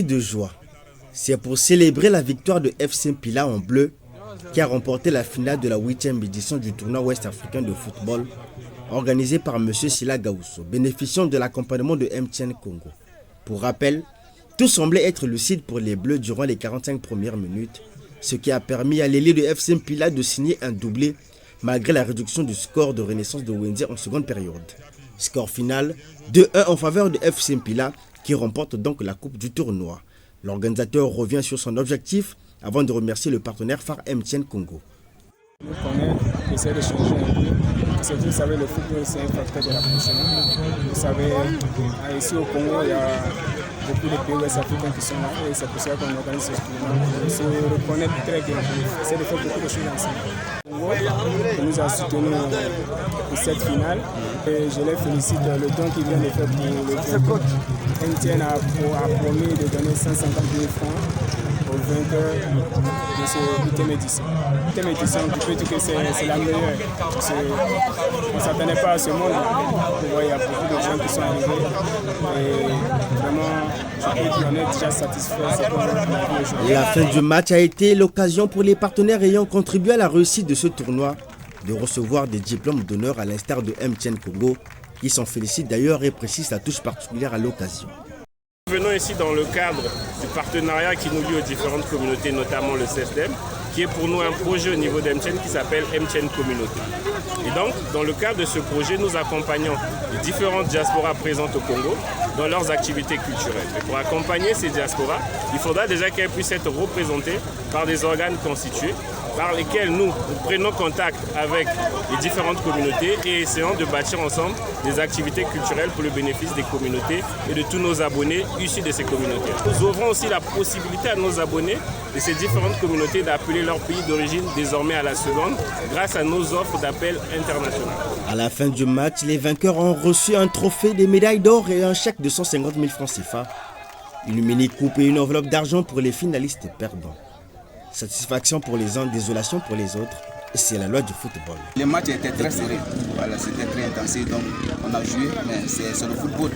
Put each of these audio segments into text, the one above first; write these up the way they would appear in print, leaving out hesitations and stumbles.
de joie. C'est pour célébrer la victoire de FC Mpila en bleu qui a remporté la finale de la 8e édition du tournoi ouest-africain de football organisé par M. Sila Gaousso, bénéficiant de l'accompagnement de MTN Congo. Pour rappel, tout semblait être lucide pour les Bleus durant les 45 premières minutes, ce qui a permis à l'ailier de FC Mpila de signer un doublé malgré la réduction du score de Renaissance de Wendy en seconde période. Score final 2-1 en faveur de FC Mpila qui remporte donc la coupe du tournoi. L'organisateur revient sur son objectif avant de remercier le partenaire phare MTN Congo. Nous connaissons, essayer de changer un peu. C'est que vous savez, le football c'est un facteur de la professionnelle. Vous savez, ici au Congo, il y a beaucoup de pays ouest-africains qui sont là et c'est pour ça qu'on organise ce tournoi. On se reconnaît très bien. C'est de faire beaucoup de choses ensemble. Il nous a soutenus pour cette finale et je les félicite. Le don qu'il vient de faire pour le Congo. MTN a promis de donner 150 000 francs au vainqueur de ce 8e édition. 8e édition, je peux dire que c'est la meilleure. On ne s'attendait pas à ce monde-là. Il y a beaucoup de gens qui sont arrivés. Et vraiment, je peux dire qu'on est déjà satisfait. La fin du match a été l'occasion pour les partenaires ayant contribué à la réussite de ce tournoi de recevoir des diplômes d'honneur à l'instar de MTN Congo, qui s'en félicite d'ailleurs et précise la touche particulière à l'occasion. Nous venons ici dans le cadre du partenariat qui nous lie aux différentes communautés, notamment le CESDEM, qui est pour nous un projet au niveau d'MTN qui s'appelle MTN Communauté. Et donc, dans le cadre de ce projet, nous accompagnons les différentes diasporas présentes au Congo dans leurs activités culturelles. Et pour accompagner ces diasporas, il faudra déjà qu'elles puissent être représentées par des organes constitués, par lesquels nous prenons contact avec les différentes communautés et essayons de bâtir ensemble des activités culturelles pour le bénéfice des communautés et de tous nos abonnés issus de ces communautés. Nous ouvrons aussi la possibilité à nos abonnés de ces différentes communautés d'appeler leur pays d'origine désormais à la seconde grâce à nos offres d'appel internationales. À la fin du match, les vainqueurs ont reçu un trophée, des médailles d'or et un chèque de 150 000 francs CFA, une mini-coupe et une enveloppe d'argent pour les finalistes perdants. Satisfaction pour les uns, désolation pour les autres, c'est la loi du football. Le match était très serré, voilà, c'était très intensif, donc on a joué, mais c'est le football.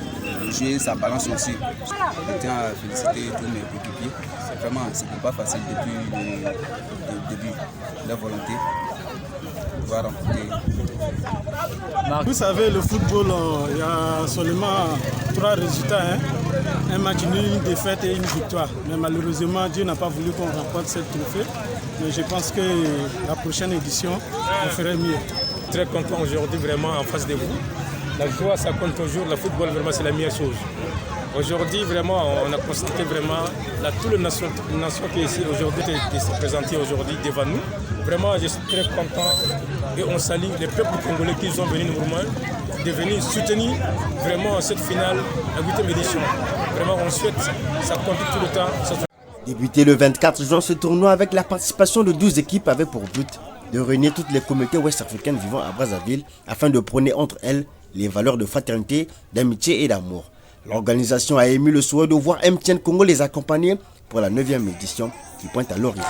Jouer, ça balance aussi. Je tiens à féliciter tous mes coéquipiers. Vraiment, ce n'est pas facile depuis le début, la volonté de pouvoir remporter. Vous savez, le football, il y a seulement 3 résultats. Un match nul, une défaite et une victoire. Mais malheureusement, Dieu n'a pas voulu qu'on remporte ce trophée. Mais je pense que la prochaine édition, on ferait mieux. Très content aujourd'hui, vraiment en face de vous. La joie, ça compte toujours. Le football, vraiment, c'est la meilleure chose. Aujourd'hui, vraiment, on a constaté vraiment toute la nation qui est ici aujourd'hui, qui s'est présentée aujourd'hui devant nous. Vraiment, je suis très content et on salue les peuples congolais qui sont venus nous de venir soutenir vraiment cette finale, la 8e édition. Vraiment, on souhaite, ça continue tout le temps. Débuté le 24 juin, ce tournoi avec la participation de 12 équipes avait pour but de réunir toutes les communautés ouest-africaines vivant à Brazzaville afin de prôner entre elles les valeurs de fraternité, d'amitié et d'amour. L'organisation a émis le souhait de voir MTN Congo les accompagner pour la 9e édition qui pointe à l'horizon.